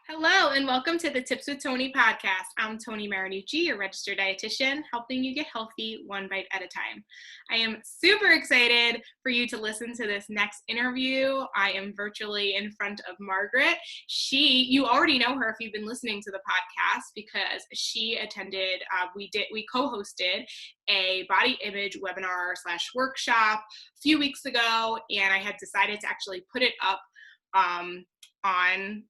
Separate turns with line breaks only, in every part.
Hello, and welcome to the Tips with Tony podcast. I'm Tony Marinucci, your registered dietitian, helping you get healthy one bite at a time. I am super excited for you to listen to this next interview. I am virtually in front of Margaret. You already know her if you've been listening to the podcast because she attended, we co-hosted a body image webinar / workshop a few weeks ago, and I had decided to actually put it up on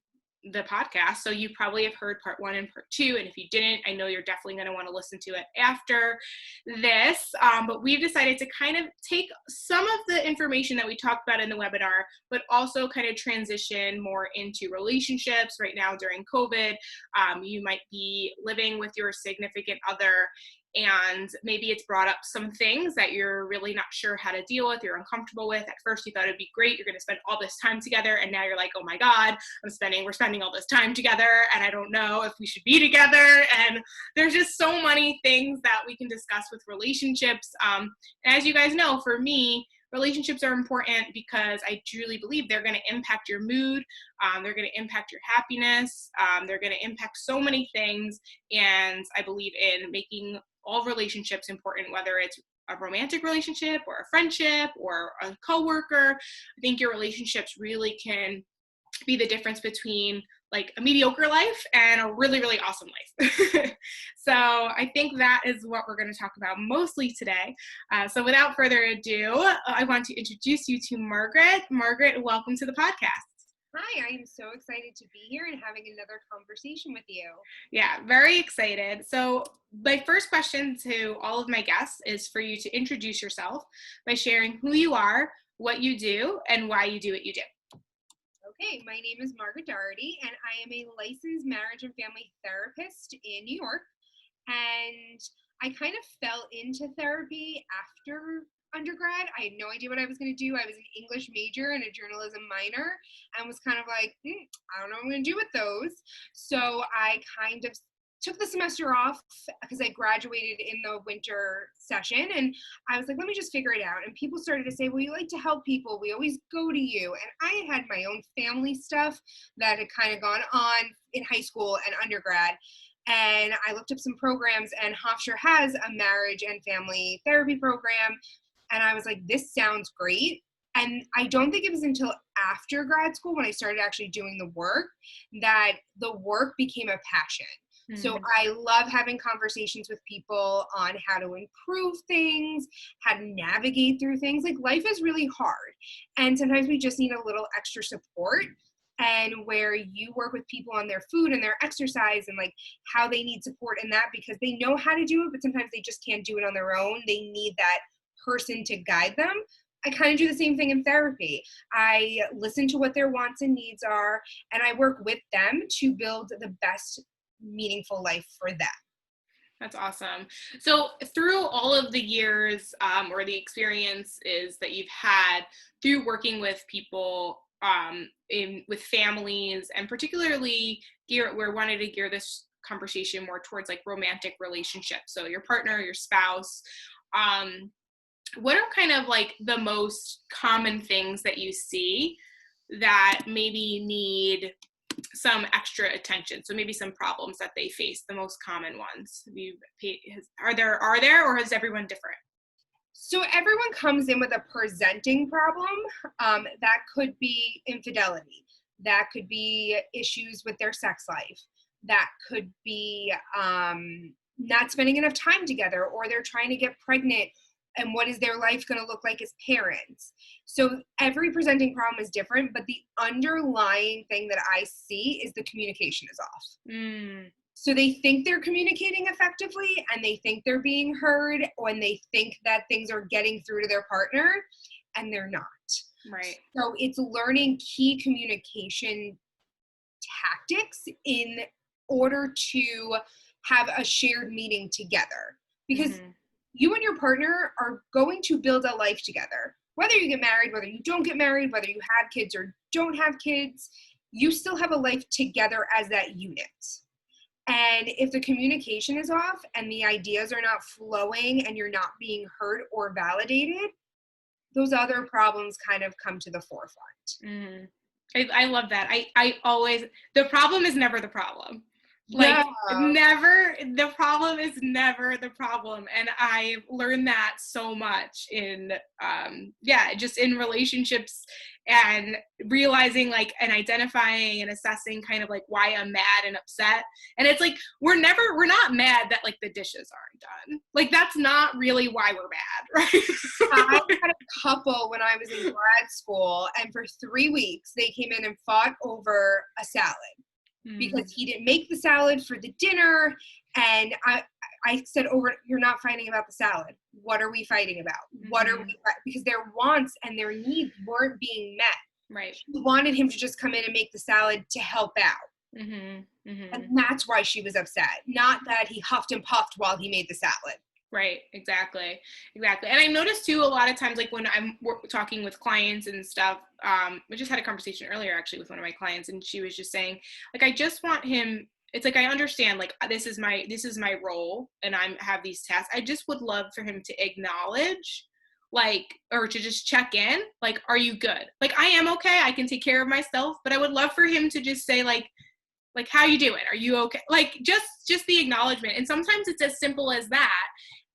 the podcast. So you probably have heard part 1 and part 2. And if you didn't, I know you're definitely going to want to listen to it after this. But we've decided to kind of take some of the information that we talked about in the webinar, but also kind of transition more into relationships. Right now during COVID, you might be living with your significant other, and maybe it's brought up some things that you're really not sure how to deal with, you're uncomfortable with. At first you thought it'd be great, you're going to spend all this time together, and now you're like, oh my God, we're spending all this time together, and I don't know if we should be together. And there's just so many things that we can discuss with relationships. As you guys know, for me, relationships are important because I truly believe they're going to impact your mood. They're going to impact your happiness. They're going to impact so many things. And I believe in making all relationships important, whether it's a romantic relationship or a friendship or a coworker. I think your relationships really can be the difference between like a mediocre life and a really, really awesome life. So I think that is what we're going to talk about mostly today. So without further ado, I want to introduce you to Margaret. Margaret, welcome to the podcast.
Hi, I am so excited to be here and having another conversation with you.
Yeah, very excited. So my first question to all of my guests is for you to introduce yourself by sharing who you are, what you do, and why you do what you do.
Okay, my name is Margaret Doherty, and I am a licensed marriage and family therapist in New York. And I kind of fell into therapy after undergrad. I had no idea what I was going to do. I was an English major and a journalism minor, and was kind of like, I don't know what I'm going to do with those. So I kind of took the semester off because I graduated in the winter session, and I was like, let me just figure it out. And people started to say, well, you like to help people, we always go to you. And I had my own family stuff that had kind of gone on in high school and undergrad. And I looked up some programs, and Hofstra has a marriage and family therapy program. And I was like, this sounds great. And I don't think it was until after grad school, when I started actually doing the work, that the work became a passion. Mm-hmm. So I love having conversations with people on how to improve things, how to navigate through things. Like, life is really hard, and sometimes we just need a little extra support. And where you work with people on their food and their exercise and like how they need support in that, because they know how to do it, but sometimes they just can't do it on their own. They need that person to guide them. I kind of do the same thing in therapy. I listen to what their wants and needs are, and I work with them to build the best meaningful life for them.
That's awesome. So through all of the years or the experiences that you've had through working with people with families, and particularly we're wanting to gear this conversation more towards like romantic relationships. So your partner, your spouse, what are kind of like the most common things that you see that maybe need some extra attention? So maybe some problems that they face, the most common ones. Are there, or is everyone different?
So everyone comes in with a presenting problem. That could be infidelity. That could be issues with their sex life. That could be not spending enough time together, or they're trying to get pregnant, and what is their life going to look like as parents? So every presenting problem is different, but the underlying thing that I see is the communication is off. So they think they're communicating effectively, and they think they're being heard, and they think that things are getting through to their partner, and they're not.
Right.
So it's learning key communication tactics in order to have a shared meeting together. Because you and your partner are going to build a life together. Whether you get married, whether you don't get married, whether you have kids or don't have kids, you still have a life together as that unit. And if the communication is off and the ideas are not flowing and you're not being heard or validated, those other problems kind of come to the forefront.
I love that. I always, the problem is never the problem. Like,
Yeah.
never, the problem is never the problem. And I learned that so much in, just in relationships, and realizing, like, and identifying and assessing kind of like why I'm mad and upset. And it's like, we're not mad that like the dishes aren't done. Like, that's not really why we're mad,
I
right?
had a couple when I was in grad school, and for 3 weeks they came in and fought over a salad because he didn't make the salad for the dinner. And I said, you're not fighting about the salad. What are we fighting about? What are we, because their wants and their needs weren't being met.
Right.
She wanted him to just come in and make the salad to help out. And that's why she was upset. Not that he huffed and puffed while he made the salad.
Right. Exactly. And I noticed too, a lot of times, like when I'm talking with clients and stuff, I just had a conversation earlier actually with one of my clients, and she was just saying, like, I just want him, it's like, I understand, like, this is my role and I have these tasks. I just would love for him to acknowledge, like, or to just check in, like, are you good? Like, I am okay. I can take care of myself, but I would love for him to just say, like, how you doing? Are you okay? Like, just the acknowledgement. And sometimes it's as simple as that,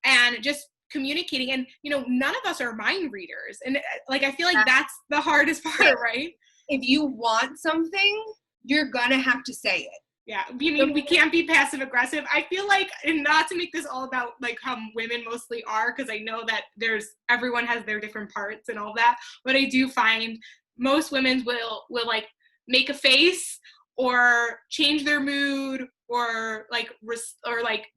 and just communicating. And, none of us are mind readers. And like, I feel like that's the hardest part, right?
If you want something, you're gonna have to say it.
Yeah. You mean we can't be passive aggressive? I feel like, and not to make this all about like how women mostly are, because I know that everyone has their different parts and all that, but I do find most women will like make a face or change their mood, or like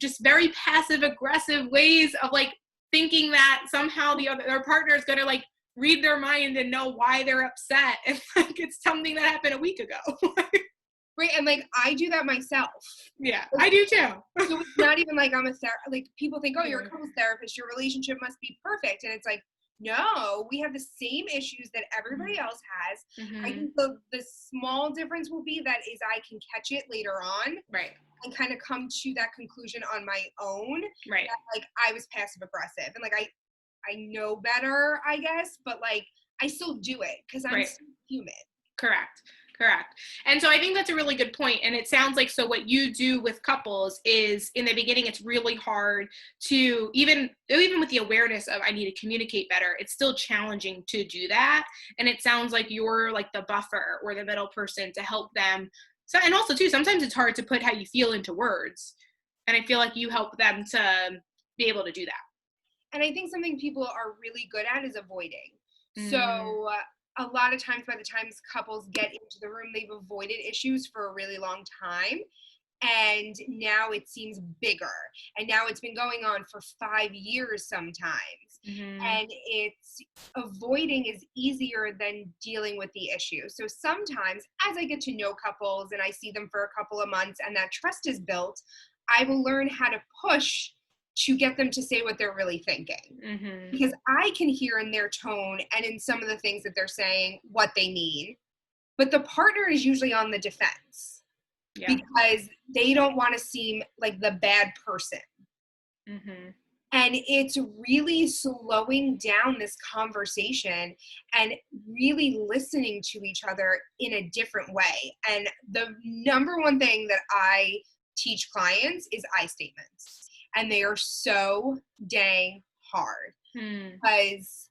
just very passive aggressive ways of like thinking that somehow their partner is going to like read their mind and know why they're upset, and like it's something that happened a week ago.
Right. And like, I do that myself.
Yeah, I do too.
So it's not even like I'm a like people think, oh, you're a couples therapist, your relationship must be perfect. And it's like, no, we have the same issues that everybody else has. I think the small difference will be that is I can catch it later on.
Right.
And kind of come to that conclusion on my own.
Right.
That, like, I was passive aggressive, and like I know better, I guess, but like I still do it because I'm still human.
Correct. And so I think that's a really good point. And it sounds like, so what you do with couples is, in the beginning, it's really hard to even with the awareness of I need to communicate better, it's still challenging to do that. And it sounds like you're like the buffer or the middle person to help them. So, and also too, sometimes it's hard to put how you feel into words. And I feel like you help them to be able to do that.
And I think something people are really good at is avoiding. So a lot of times, by the time couples get into the room, they've avoided issues for a really long time. And now it seems bigger. And now it's been going on for 5 years sometimes. And it's avoiding is easier than dealing with the issue. So sometimes, as I get to know couples and I see them for a couple of months and that trust is built, I will learn how to push to get them to say what they're really thinking. Because I can hear in their tone and in some of the things that they're saying what they mean. But the partner is usually on the defense because they don't want to seem like the bad person. And it's really slowing down this conversation and really listening to each other in a different way. And the number one thing that I teach clients is I statements. And they are so dang hard because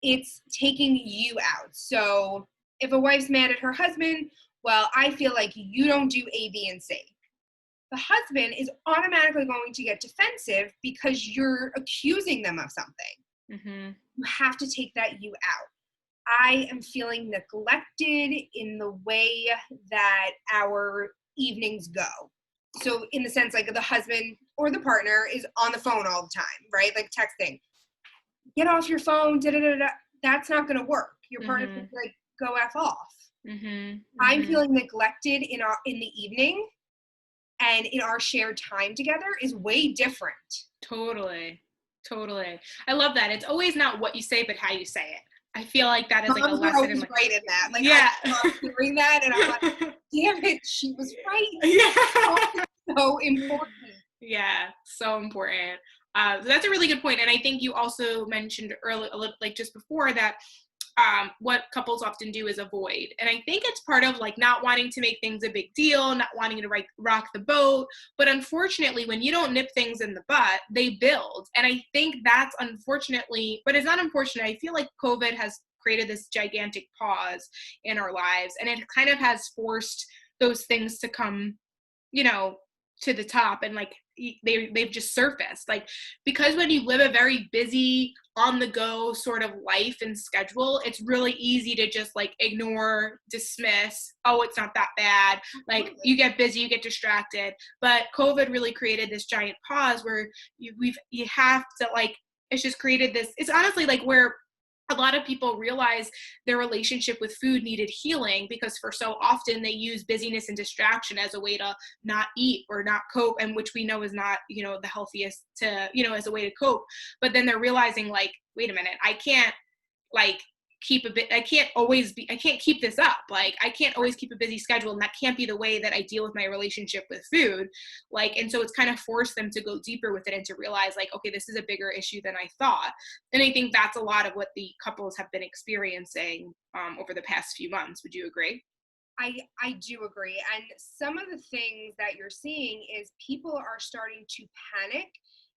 it's taking you out. So if a wife's mad at her husband, well, I feel like you don't do A, B, and C. The husband is automatically going to get defensive because you're accusing them of something. You have to take that you out. I am feeling neglected in the way that our evenings go. So in the sense, like, the husband or the partner is on the phone all the time, right? Like texting, get off your phone, da-da-da-da. That's not going to work. Your partner's going to like, go F off. I'm feeling neglected in the evening, and in our shared time together is way different. Totally.
I love that. It's always not what you say, but how you say it. I feel like that is like a lesson.
Mom's right in that. Like, I'm hearing that, and I'm like, damn it, she was right.
Yeah.
So important.
Yeah, so important. So that's a really good point. And I think you also mentioned earlier, like just before, that what couples often do is avoid. And I think it's part of like not wanting to make things a big deal, not wanting to rock the boat. But unfortunately, when you don't nip things in the butt, they build. And I think that's unfortunately, but it's not unfortunate. I feel like COVID has created this gigantic pause in our lives, and it kind of has forced those things to come, to the top, and like they've just surfaced, like, because when you live a very busy on the go sort of life and schedule, it's really easy to just like ignore, dismiss, oh, it's not that bad, like you get busy, you get distracted. But COVID really created this giant pause where you have to, like, it's just created this, it's honestly like where a lot of people realize their relationship with food needed healing, because for so often they use busyness and distraction as a way to not eat or not cope, and which we know is not, the healthiest to, as a way to cope. But then they're realizing, like, wait a minute, I can't keep this up. Like, I can't always keep a busy schedule, and that can't be the way that I deal with my relationship with food. Like, and so it's kind of forced them to go deeper with it and to realize, like, okay, this is a bigger issue than I thought. And I think that's a lot of what the couples have been experiencing over the past few months. Would you agree?
I do agree. And some of the things that you're seeing is people are starting to panic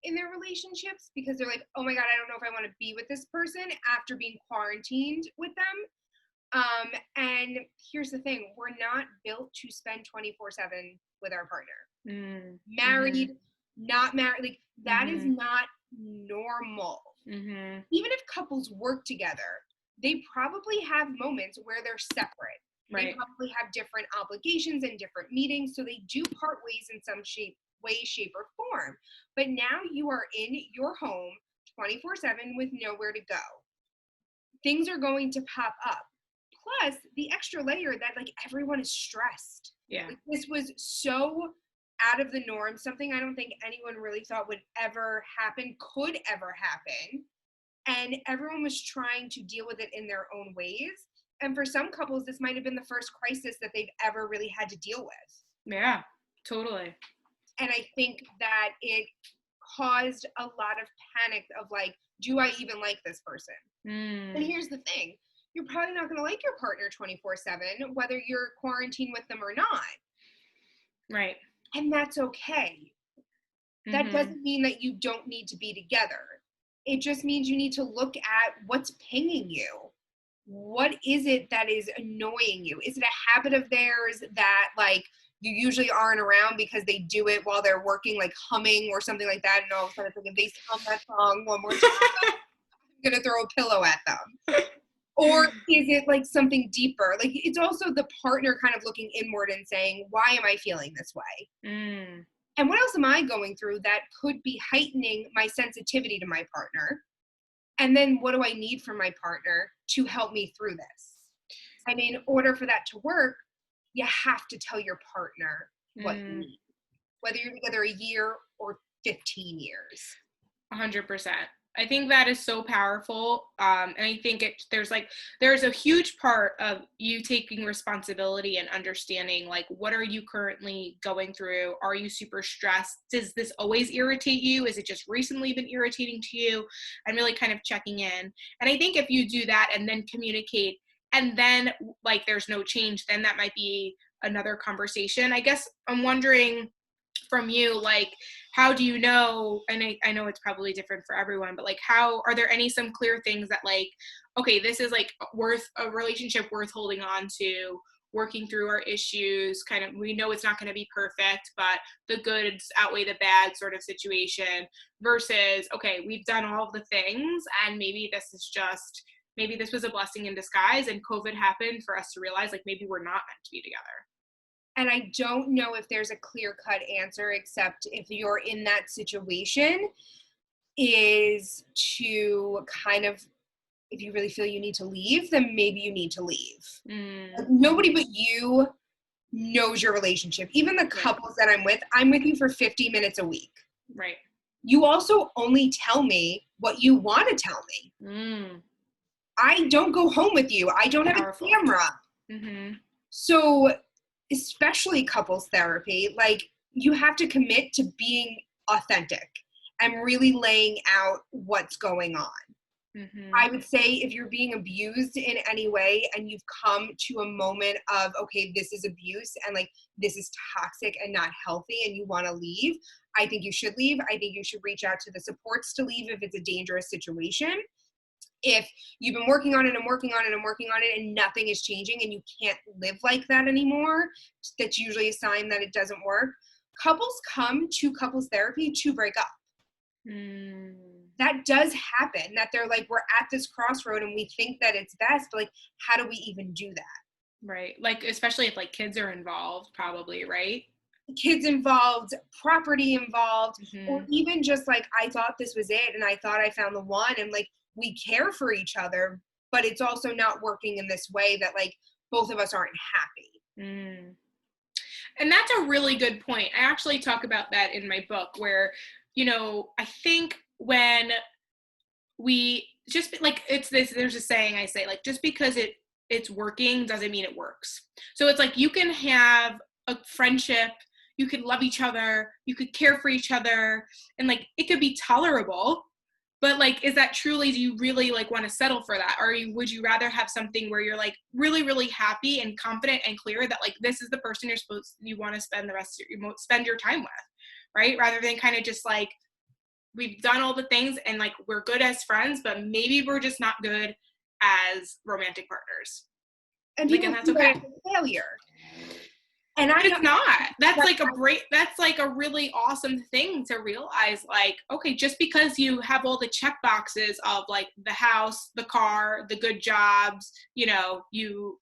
in their relationships because they're like, oh my God, I don't know if I want to be with this person after being quarantined with them. And here's the thing, we're not built to spend 24/7 with our partner. Married, not married, like that is not normal. Even if couples work together, they probably have moments where they're separate. Right. They probably have different obligations and different meetings, so they do part ways in some way, shape, or form. But now you are in your home 24/7 with nowhere to go. Things are going to pop up. Plus, the extra layer that, like, everyone is stressed. Yeah. Like, this was so out of the norm, something I don't think anyone really thought would ever happen, could ever happen. And everyone was trying to deal with it in their own ways. And for some couples, this might have been the first crisis that they've ever really had to deal with.
Yeah, totally.
And I think that it caused a lot of panic of like, do I even like this person? And here's the thing. You're probably not going to like your partner 24/7, whether you're quarantined with them or not.
Right.
And that's okay. That doesn't mean that you don't need to be together. It just means you need to look at what's pinging you. What is it that is annoying you? Is it a habit of theirs that, like, you usually aren't around because they do it while they're working, like humming or something like that, and all of a sudden it's like, if they hum that song one more time, I'm going to throw a pillow at them. Or is it like something deeper? Like, it's also the partner kind of looking inward and saying, why am I feeling this way? And what else am I going through that could be heightening my sensitivity to my partner? And then what do I need from my partner to help me through this? I mean, in order for that to work, you have to tell your partner what you need, whether you're together a year or 15 years.
100%. I think that is so powerful. And I think there's a huge part of you taking responsibility and understanding, like, what are you currently going through? Are you super stressed? Does this always irritate you? Is it just recently been irritating to you? And really kind of checking in. And I think if you do that and then communicate, and then, like, there's no change, then that might be another conversation. I guess I'm wondering from you, like, how do you know, and I know it's probably different for everyone, but like, how are there some clear things that, like, okay, this is like worth a relationship worth holding on to, working through our issues, kind of, we know it's not going to be perfect, but the goods outweigh the bad sort of situation, versus, okay, we've done all of the things and maybe this was a blessing in disguise and COVID happened for us to realize, like, maybe we're not meant to be together.
And I don't know if there's a clear-cut answer, except if you're in that situation, is to kind of, if you really feel you need to leave, then maybe you need to leave. Like, nobody but you knows your relationship. Even the couples that I'm with you for 50 minutes a week.
Right.
You also only tell me what you want to tell me. I don't go home with you. I don't have a camera. So, especially couples therapy, like, you have to commit to being authentic and really laying out what's going on. I would say if you're being abused in any way and you've come to a moment of, okay, this is abuse and like this is toxic and not healthy and you want to leave, I think you should leave. I think you should reach out to the supports to leave if it's a dangerous situation. If you've been working on it and working on it and working on it and nothing is changing and you can't live like that anymore, that's usually a sign that it doesn't work. Couples come to couples therapy to break up. That does happen, that they're like, we're at this crossroad and we think that it's best, but like, how do we even do that?
Right. Like, especially if like kids are involved, probably, right?
Kids involved, property involved, or even just like, I thought this was it and I thought I found the one and like, we care for each other, but it's also not working in this way that like both of us aren't happy.
And that's a really good point. I actually talk about that in my book where, you know, I think when we just like, it's this, there's a saying I say, like, just because it's working doesn't mean it works. So it's like, you can have a friendship, you could love each other, you could care for each other, and like, it could be tolerable, but like, is that truly, do you really like want to settle for that? Or would you rather have something where you're like really, really happy and confident and clear that like, this is the person you want to spend the rest of spend your time with, right? Rather than kind of just like, we've done all the things and like, we're good as friends, but maybe we're just not good as romantic partners.
And
like,
people
and that's okay.
Failure. And
it's not. That's like a really awesome thing to realize, like, okay, just because you have all the check boxes of like the house, the car, the good jobs, you know, you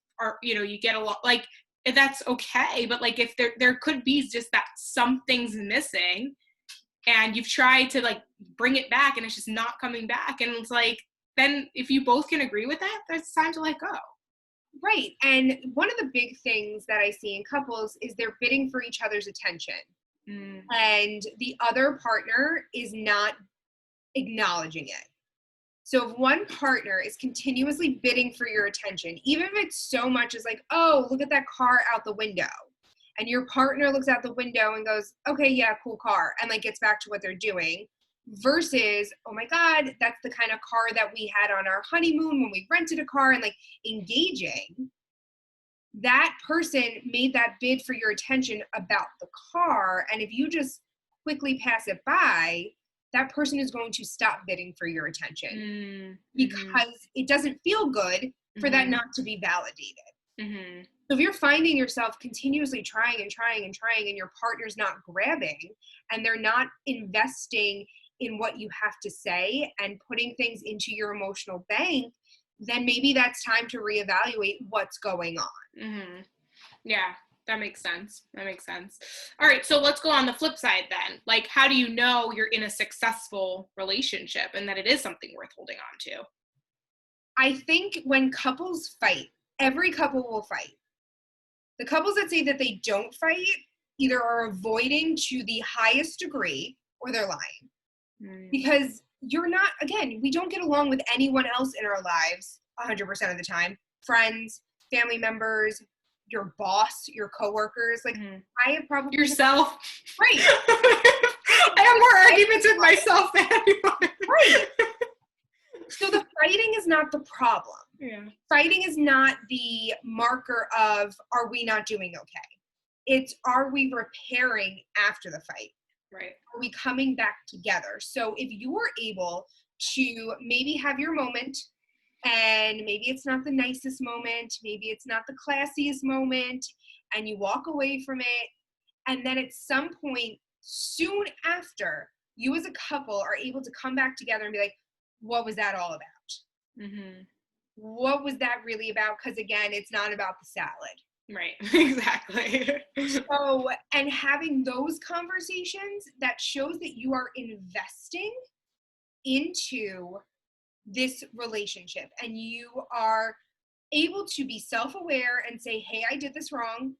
get a lot, like, that's okay. But like, if there could be just that something's missing and you've tried to like bring it back and it's just not coming back. And it's like, then if you both can agree with that, it's time to let go.
Right. And one of the big things that I see in couples is they're bidding for each other's attention. And the other partner is not acknowledging it. So if one partner is continuously bidding for your attention, even if it's so much as like, oh, look at that car out the window. And your partner looks out the window and goes, okay, yeah, cool car. And like gets back to what they're doing. Versus, oh my God, that's the kind of car that we had on our honeymoon when we rented a car, and like engaging. That person made that bid for your attention about the car. And if you just quickly pass it by, that person is going to stop bidding for your attention because it doesn't feel good for that not to be validated. So if you're finding yourself continuously trying and trying and trying and your partner's not grabbing and they're not investing in what you have to say and putting things into your emotional bank, then maybe that's time to reevaluate what's going on.
Yeah, that makes sense. All right, so let's go on the flip side then. Like, how do you know you're in a successful relationship and that it is something worth holding on to?
I think when couples fight, every couple will fight. The couples that say that they don't fight either are avoiding to the highest degree or they're lying. Because you're not, again, we don't get along with anyone else in our lives 100% of the time. Friends, family members, your boss, your coworkers. Like, I have probably...
Yourself.
Right.
I have more arguments with myself than anyone.
Right. So the fighting is not the problem.
Yeah.
Fighting is not the marker of, are we not doing okay? It's, are we repairing after the fight?
Right.
Are we coming back together? So if you are able to maybe have your moment, and maybe it's not the nicest moment, maybe it's not the classiest moment, and you walk away from it, and then at some point soon after, you as a couple are able to come back together and be like, what was that all about? What was that really about? Because again, it's not about the salad.
Right, exactly.
So, and having those conversations, that shows that you are investing into this relationship and you are able to be self-aware and say, hey, I did this wrong.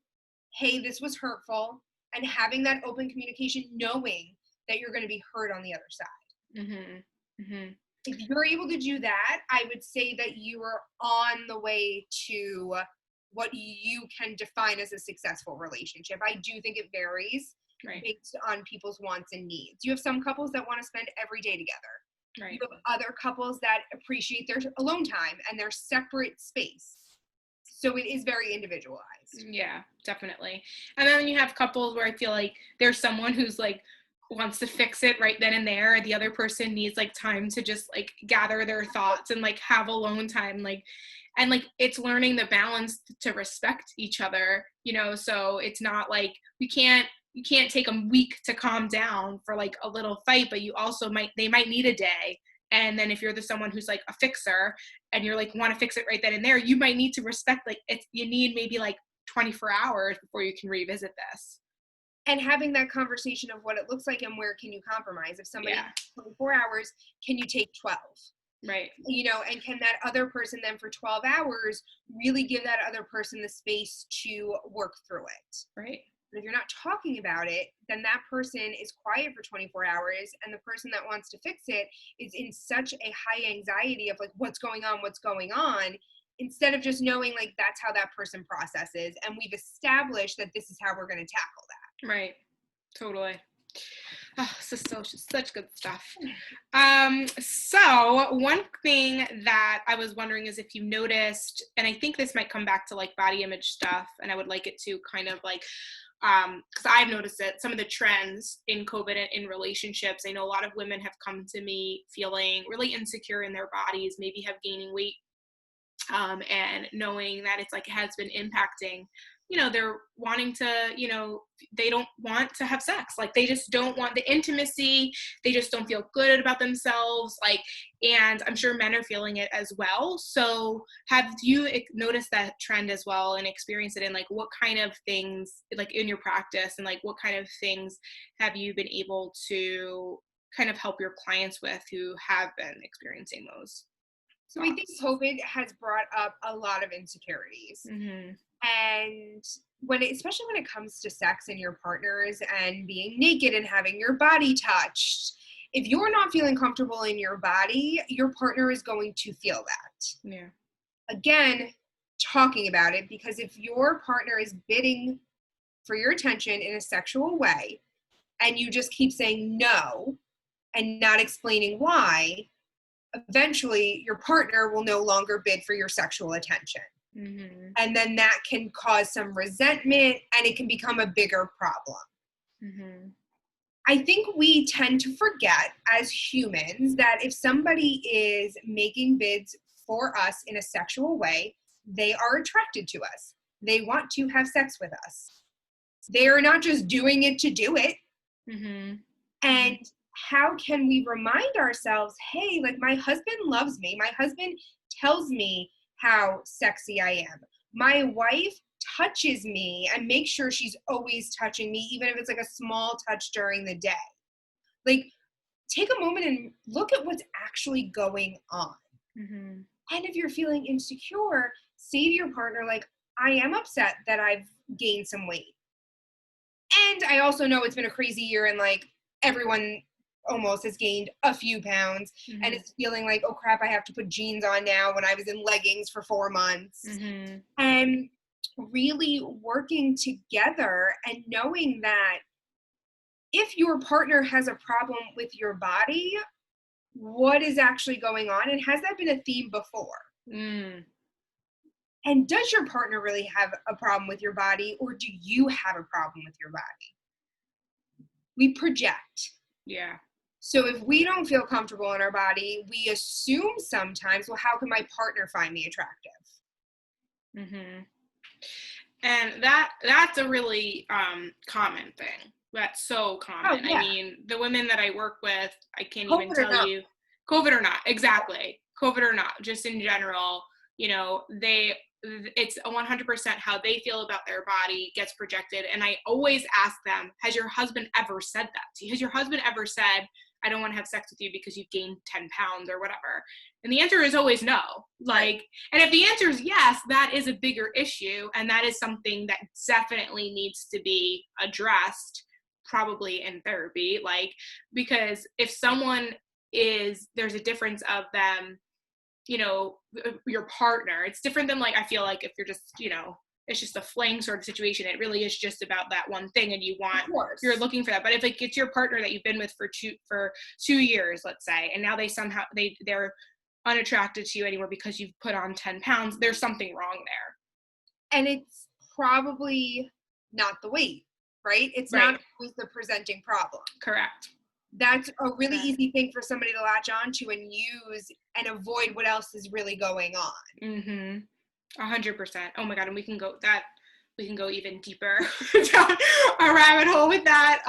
Hey, this was hurtful. And having that open communication, knowing that you're going to be heard on the other side. If you're able to do that, I would say that you are on the way to what you can define as a successful relationship. I do think it varies based on people's wants and needs. You have some couples that want to spend every day together.
Right.
You have other couples that appreciate their alone time and their separate space. So it is very individualized.
Yeah, definitely. And then you have couples where I feel like there's someone who's like wants to fix it right then and there, and the other person needs like time to just like gather their thoughts and like have alone time, like, and like it's learning the balance to respect each other, so it's not like you can't take a week to calm down for like a little fight, but you also they might need a day. And then if you're the someone who's like a fixer and you're like want to fix it right then and there, you might need to respect like you need maybe like 24 hours before you can revisit this.
And having that conversation of what it looks like and where can you compromise. If somebody has 24 hours, can you take 12?
Right.
And can that other person then for 12 hours really give that other person the space to work through it?
Right.
But if you're not talking about it, then that person is quiet for 24 hours, and the person that wants to fix it is in such a high anxiety of like, what's going on, instead of just knowing like that's how that person processes, and we've established that this is how we're going to tackle that.
Right. Totally. Oh, this is such good stuff. So one thing that I was wondering is if you noticed, and I think this might come back to like body image stuff, and I would like it to kind of like, because I've noticed that some of the trends in COVID in relationships, I know a lot of women have come to me feeling really insecure in their bodies, maybe have gaining weight, and knowing that it's like it has been impacting, they're wanting to, they don't want to have sex. Like they just don't want the intimacy. They just don't feel good about themselves. Like, and I'm sure men are feeling it as well. So have you noticed that trend as well and experienced it in like what kind of things like in your practice, and like what kind of things have you been able to kind of help your clients with who have been experiencing those?
So I think COVID has brought up a lot of insecurities.
Mm-hmm.
And especially when it comes to sex and your partners and being naked and having your body touched, if you're not feeling comfortable in your body, your partner is going to feel that.
Yeah.
Again, talking about it, because if your partner is bidding for your attention in a sexual way and you just keep saying no and not explaining why, eventually your partner will no longer bid for your sexual attention.
Mm-hmm.
And then that can cause some resentment and it can become a bigger problem.
Mm-hmm.
I think we tend to forget as humans that if somebody is making bids for us in a sexual way, they are attracted to us. They want to have sex with us. They are not just doing it to do it.
Mm-hmm.
And how can we remind ourselves, hey, like my husband loves me. My husband tells me how sexy I am. My wife touches me and makes sure she's always touching me, even if it's like a small touch during the day. Like, take a moment and look at what's actually going on.
Mm-hmm.
And if you're feeling insecure, say to your partner, like, I am upset that I've gained some weight. And I also know it's been a crazy year and like everyone almost has gained a few pounds, and it's feeling like, oh crap, I have to put jeans on now when I was in leggings for 4 months.
Mm-hmm.
And really working together and knowing that if your partner has a problem with your body, what is actually going on, and has that been a theme before? And does your partner really have a problem with your body, or do you have a problem with your body? We project.
Yeah.
So if we don't feel comfortable in our body, we assume sometimes, well, how can my partner find me attractive?
Mm-hmm. And that's a really common thing. That's so common.
Oh, yeah.
I mean, the women that I work with, I can't
COVID
even tell you, COVID or not, exactly. COVID or not, just in general, it's 100% how they feel about their body gets projected. And I always ask them, has your husband ever said that to you? Has your husband ever said, I don't want to have sex with you because you've gained 10 pounds or whatever? And the answer is always no. Like, and if the answer is yes, that is a bigger issue. And that is something that definitely needs to be addressed, probably in therapy. Like, because if someone there's a difference of them, your partner, it's different than like, I feel like if you're just, it's just a fling sort of situation. It really is just about that one thing, and you're looking for that. But if like it's your partner that you've been with for 2 years, let's say, and now they're unattracted to you anymore because you've put on 10 pounds, there's something wrong there.
And it's probably not the weight, right? It's not always the presenting problem.
Correct.
That's a really easy thing for somebody to latch onto and use and avoid what else is really going on.
100%. Oh my God. And we can go even deeper down a rabbit hole with that.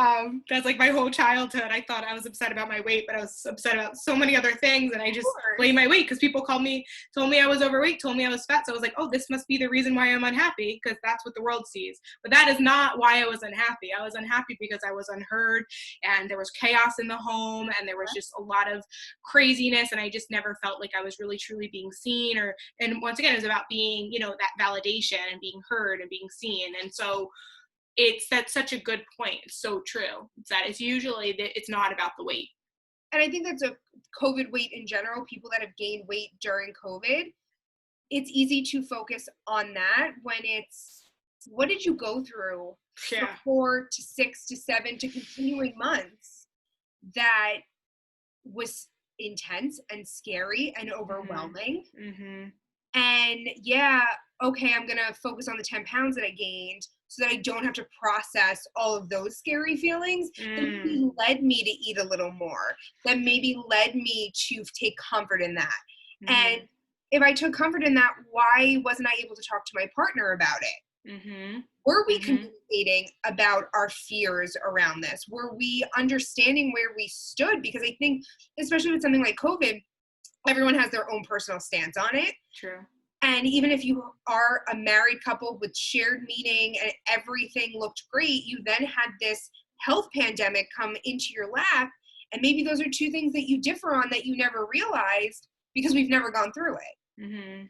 That's like my whole childhood. I thought I was upset about my weight, but I was upset about so many other things. And I just blame my weight because people told me I was overweight, told me I was fat. So I was like, oh, this must be the reason why I'm unhappy, because that's what the world sees. But that is not why I was unhappy. I was unhappy because I was unheard, and there was chaos in the home, and there was just a lot of craziness. And I just never felt like I was really truly being seen, and once again, it was about being, that validation and being heard and being seen. And so that's such a good point. It's so true. It's that it's usually that it's not about the weight.
And I think that's a COVID weight in general. People that have gained weight during COVID, it's easy to focus on that when it's, what did you go through for 4 to 6 to 7 to continuing months that was intense and scary and overwhelming? And okay, I'm going to focus on the 10 pounds that I gained so that I don't have to process all of those scary feelings. That maybe led me to eat a little more. That maybe led me to take comfort in that. And if I took comfort in that, why wasn't I able to talk to my partner about it? Were we communicating about our fears around this? Were we understanding where we stood? Because I think, especially with something like COVID, everyone has their own personal stance on it.
True.
And even if you are a married couple with shared meeting and everything looked great, you then had this health pandemic come into your lap. And maybe those are two things that you differ on that you never realized because we've never gone through it.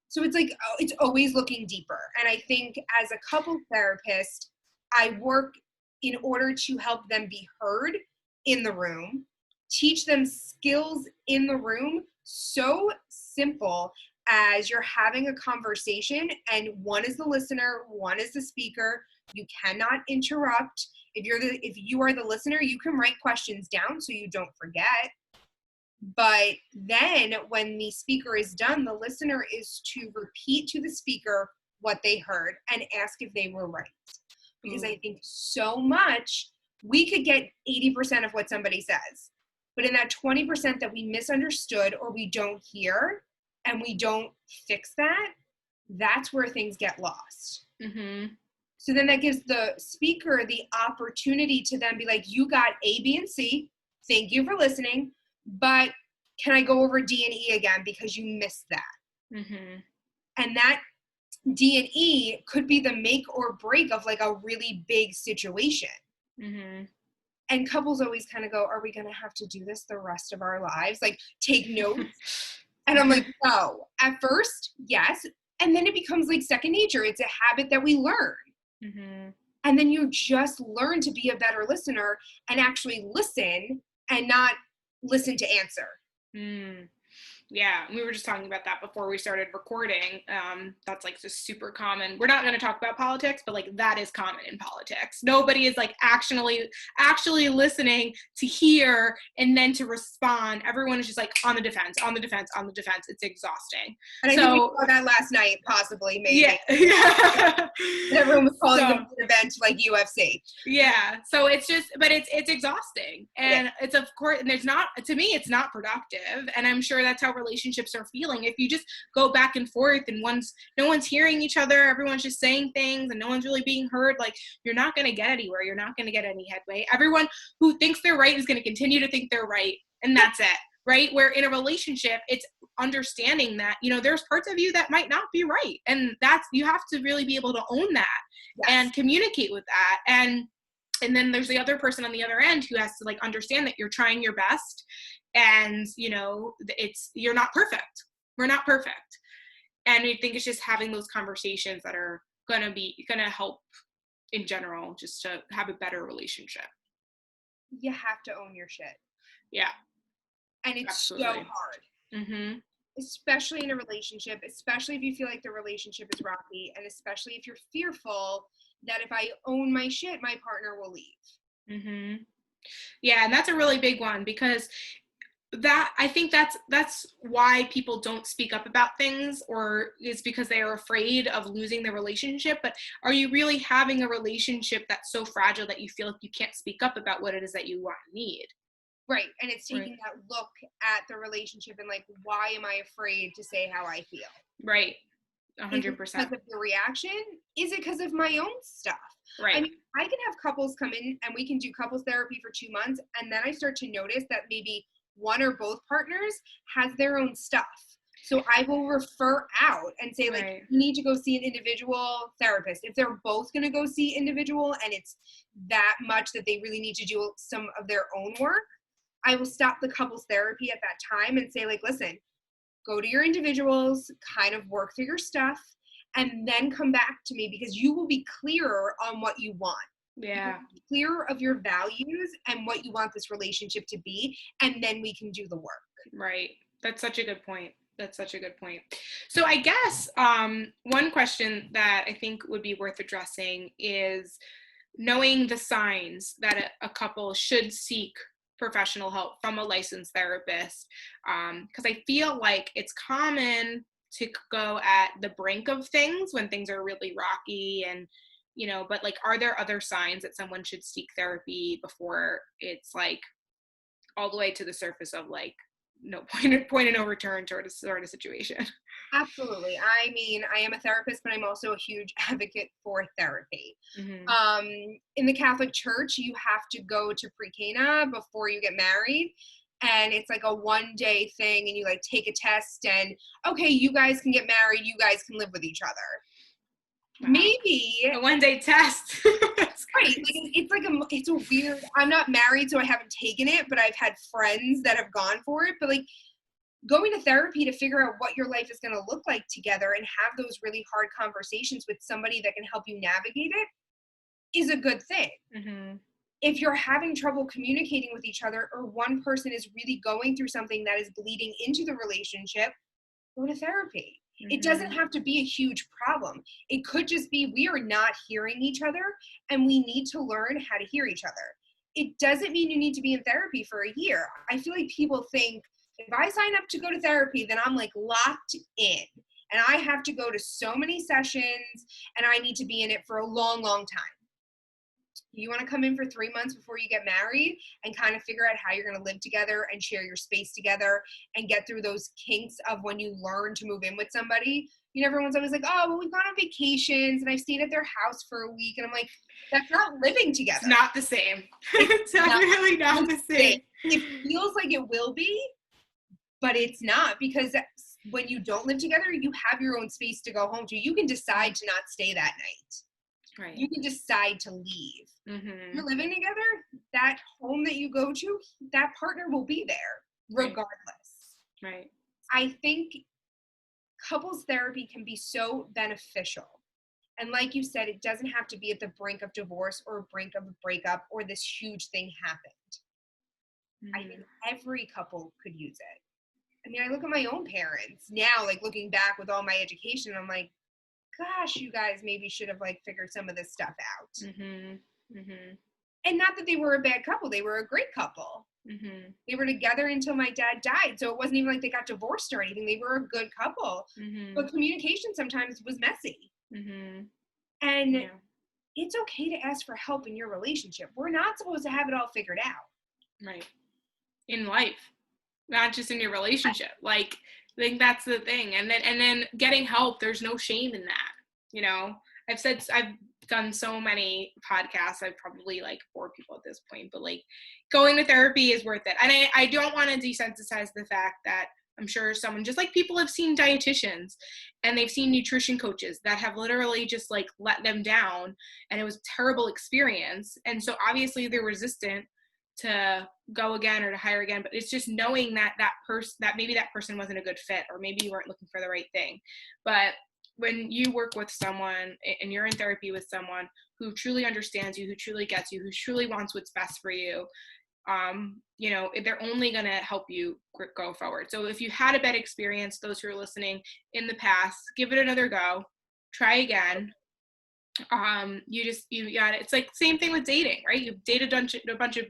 So it's like, it's always looking deeper. And I think as a couple therapist, I work in order to help them be heard in the room, teach them skills in the room, so simple as you're having a conversation and one is the listener, one is the speaker. You cannot interrupt. If you are the listener, you can write questions down so you don't forget. But then when the speaker is done, the listener is to repeat to the speaker what they heard and ask if they were right. Because I think so much, we could get 80% of what somebody says. But in that 20% that we misunderstood or we don't hear and we don't fix that, that's where things get lost. So then that gives the speaker the opportunity to then be like, you got A, B, and C. Thank you for listening. But can I go over D and E again because you missed that? And that D and E could be the make or break of like a really big situation. And couples always kind of go, are we going to have to do this the rest of our lives? Like, take notes. And I'm like, no. At first, yes. And then it becomes like second nature. It's a habit that we learn. And then you just learn to be a better listener and actually listen and not listen to answer.
Yeah, we were just talking about that before we started recording. That's like just super common. We're not going to talk about politics, but like that is common in politics. Nobody is like actually listening to hear and then to respond. Everyone is just like on the defense. It's exhausting.
And I think we saw that last night, possibly, maybe. Yeah. Everyone was calling them an event like UFC.
Yeah. So it's just, but it's exhausting. And it's, of course, and to me, it's not productive. And I'm sure that's how relationships are feeling. If you just go back and forth and no one's hearing each other, everyone's just saying things and no one's really being heard, like you're not going to get anywhere. You're not going to get any headway. Everyone who thinks they're right is going to continue to think they're right. And that's it, right? Where in a relationship, it's understanding that, there's parts of you that might not be right. And you have to really be able to own that and communicate with that. And then there's the other person on the other end who has to like understand that you're trying your best. And, you're not perfect. We're not perfect. And I think it's just having those conversations that are going to help in general, just to have a better relationship.
You have to own your shit.
Yeah.
And it's
Absolutely.
so hard. especially in a relationship, especially if you feel like the relationship is rocky, and especially if you're fearful that if I own my shit, my partner will leave.
Mm-hmm. Yeah, and that's a really big one, because that, I think that's why people don't speak up about things, or is because they are afraid of losing the relationship. But are you really having a relationship that's so fragile that you feel like you can't speak up about what it is that you want and need?
Right. And it's taking
Right.
that look at the relationship and like, why am I afraid to say how I feel?
Right.
Is it
100%.
because of the reaction? Is it because of my own stuff?
Right.
I mean, I can have couples come in and we can do couples therapy for 2 months. And then I start to notice that maybe one or both partners has their own stuff. So I will refer out and say, like,
Right.
you need to go see an individual therapist. If they're both going to go see individual and it's that much that they really need to do some of their own work, I will stop the couples therapy at that time and say, like, listen, go to your individuals, kind of work through your stuff, and then come back to me, because you will be clearer on what you want.
Yeah.
Clearer of your values and what you want this relationship to be, and then we can do the work.
Right. That's such a good point. That's such a good point. So I guess one question that I think would be worth addressing is knowing the signs that a couple should seek professional help from a licensed therapist. Because I feel like it's common to go at the brink of things when things are really rocky, and but like, are there other signs that someone should seek therapy before it's like all the way to the surface of like no point of no return sort of situation?
Absolutely. I mean, I am a therapist, but I'm also a huge advocate for therapy.
Mm-hmm.
In the Catholic Church, you have to go to pre-Cana before you get married. And it's like a 1-day thing, and you like take a test, and okay, you guys can get married, you guys can live with each other.
Wow.
Maybe
A 1-day test.
right. Like it's a weird, I'm not married, so I haven't taken it, but I've had friends that have gone for it. But like, going to therapy to figure out what your life is going to look like together and have those really hard conversations with somebody that can help you navigate it is a good thing.
Mm-hmm.
If you're having trouble communicating with each other, or one person is really going through something that is bleeding into the relationship, go to therapy.
Mm-hmm.
It doesn't have to be a huge problem. It could just be we are not hearing each other and we need to learn how to hear each other. It doesn't mean you need to be in therapy for a year. I feel like people think if I sign up to go to therapy, then I'm like locked in and I have to go to so many sessions and I need to be in it for a long, long time. You want to come in for 3 months before you get married and kind of figure out how you're going to live together and share your space together and get through those kinks of when you learn to move in with somebody. You know, everyone's always like, oh, well, we've gone on vacations and I've stayed at their house for a week. And I'm like, that's not living together.
It's not the same. It's definitely not the same.
It feels like it will be, but it's not, because when you don't live together, you have your own space to go home to. You can decide to not stay that night.
Right.
You can decide to leave.
Mm-hmm.
You're living together, that home that you go to, that partner will be there regardless.
Right.
I think couples therapy can be so beneficial. And like you said, it doesn't have to be at the brink of divorce or brink of a breakup or this huge thing happened.
Mm-hmm.
I think every couple could use it. I mean, I look at my own parents now, like looking back with all my education, I'm like, gosh, you guys maybe should have like figured some of this stuff out.
Mm-hmm. Mm-hmm.
And not that they were a bad couple, they were a great couple.
Mm-hmm.
They were together until my dad died, so it wasn't even like they got divorced or anything. They were a good couple.
Mm-hmm.
But communication sometimes was messy.
Mm-hmm.
And
Yeah.
it's okay to ask for help in your relationship. We're not supposed to have it all figured out.
Right. In life, not just in your relationship. Like, I think that's the thing. And then getting help, there's no shame in that. You know, I've done so many podcasts. I've probably like bored people at this point, but like, going to therapy is worth it. And I don't want to desensitize the fact that I'm sure someone, just like people have seen dietitians and they've seen nutrition coaches that have literally just like let them down, and it was a terrible experience. And so obviously they're resistant to go again or to hire again. But it's just knowing that that maybe that person wasn't a good fit, or maybe you weren't looking for the right thing. But when you work with someone and you're in therapy with someone who truly understands you, who truly gets you, who truly wants what's best for you, they're only going to help you go forward. So if you had a bad experience, those who are listening in the past, give it another go, try again. You got it. It's like same thing with dating, right? You've dated a bunch of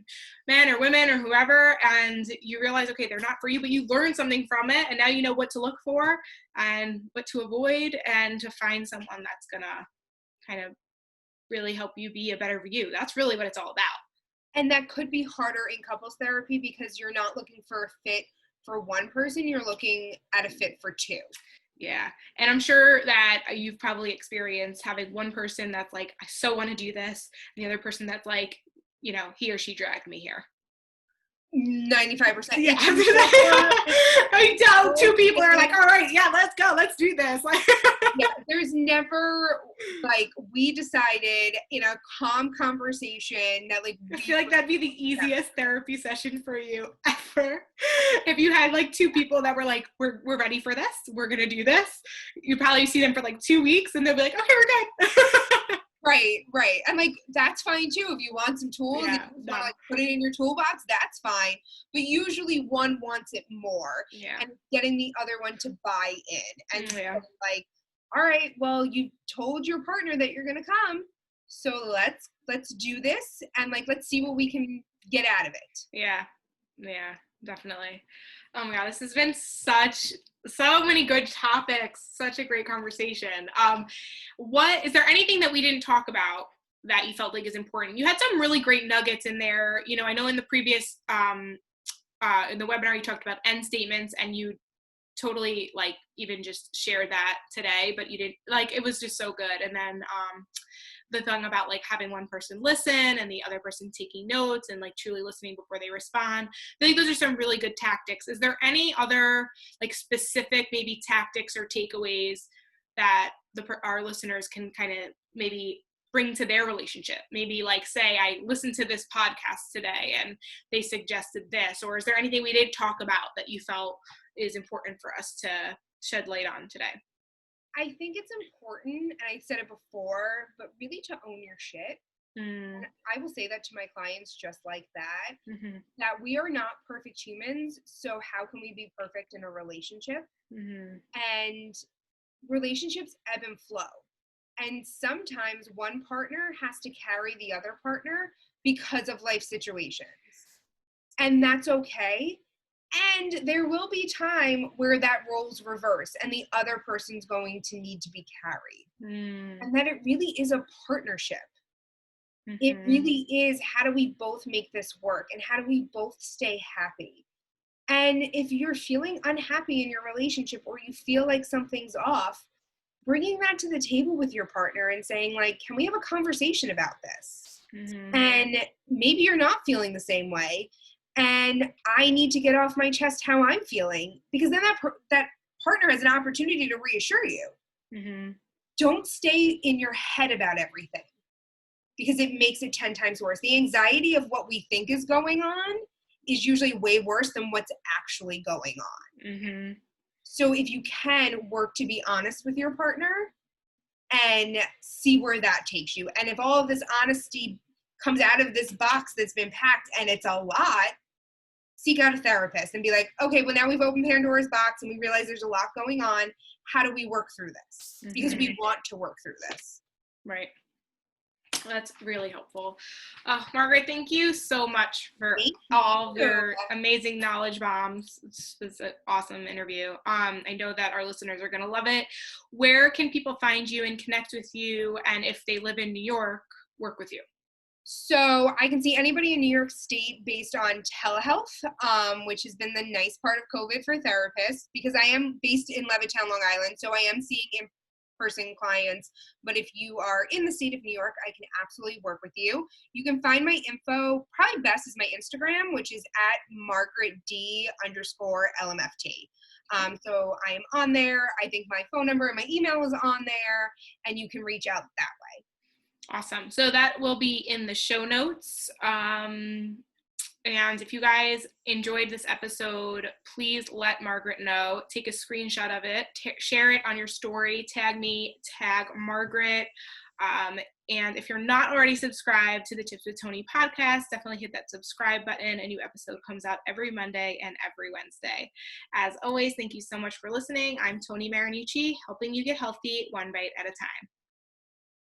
men or women or whoever, and you realize, okay, they're not for you, but you learn something from it, and now you know what to look for and what to avoid, and to find someone that's gonna kind of really help you be a better you. That's really what it's all about.
And that could be harder in couples therapy because you're not looking for a fit for one person, you're looking at a fit for two.
Yeah. And I'm sure that you've probably experienced having one person that's like, I so want to do this, and the other person that's like, he or she dragged me here.
95%.
Yeah. I tell two people are like, all right, yeah, let's go, let's do this.
Yeah, there's never like, we decided in a calm conversation that like,
I feel like that'd be the easiest therapy session for you ever. If you had like two people that were like, we're ready for this, we're gonna do this, you'd probably see them for like 2 weeks and they'll be like, okay, we're good.
Right. And like, that's fine too. If you want some tools, if you want to like put it in your toolbox, that's fine. But usually one wants it more, and getting the other one to buy in. And like, all right, well, you told your partner that you're gonna come, so let's do this, and like, let's see what we can get out of it.
Yeah, definitely. Oh my God, this has been so many good topics, such a great conversation. Is there anything that we didn't talk about that you felt like is important? You had some really great nuggets in there. I know in the previous, in the webinar, you talked about end statements, and you totally like even just shared that today, but you didn't, like, it was just so good. And then, the thing about like having one person listen and the other person taking notes and like truly listening before they respond. I think those are some really good tactics. Is there any other like specific maybe tactics or takeaways that our listeners can kind of maybe bring to their relationship? Maybe like, say, I listened to this podcast today and they suggested this, or is there anything we didn't talk about that you felt is important for us to shed light on today?
I think it's important, and I said it before, but really to own your shit. And I will say that to my clients just like that, that we are not perfect humans, so how can we be perfect in a relationship? And relationships ebb and flow. And sometimes one partner has to carry the other partner because of life situations. And that's okay. And there will be time where that roles reverse and the other person's going to need to be carried. And that it really is a partnership. It really is, how do we both make this work? And how do we both stay happy? And if you're feeling unhappy in your relationship, or you feel like something's off, bringing that to the table with your partner and saying like, can we have a conversation about this? And maybe you're not feeling the same way, and I need to get off my chest how I'm feeling, because then that partner has an opportunity to reassure you. Don't stay in your head about everything, because it makes it 10 times worse. The anxiety of what we think is going on is usually way worse than what's actually going on. So if you can, work to be honest with your partner and see where that takes you. And if all of this honesty comes out of this box that's been packed and it's a lot, seek out a therapist and be like, okay, well, now we've opened Pandora's box and we realize there's a lot going on. How do we work through this? Because we want to work through this.
Right. That's really helpful. Margaret, thank you so much for all your amazing knowledge bombs. This was an awesome interview. I know that our listeners are going to love it. Where can people find you and connect with you? And if they live in New York, work with you?
So I can see anybody in New York State based on telehealth, which has been the nice part of COVID for therapists, because I am based in Levittown, Long Island. So I am seeing in-person clients. But if you are in the state of New York, I can absolutely work with you. You can find my info, probably best is my Instagram, which is at MargaretD_LMFT. So I am on there. I think my phone number and my email is on there, and you can reach out that way.
Awesome. So that will be in the show notes. And if you guys enjoyed this episode, please let Margaret know. Take a screenshot of it, share it on your story, tag me, tag Margaret. And if you're not already subscribed to the Tips with Tony podcast, definitely hit that subscribe button. A new episode comes out every Monday and every Wednesday. As always, thank you so much for listening. I'm Tony Marinucci, helping you get healthy one bite at a time.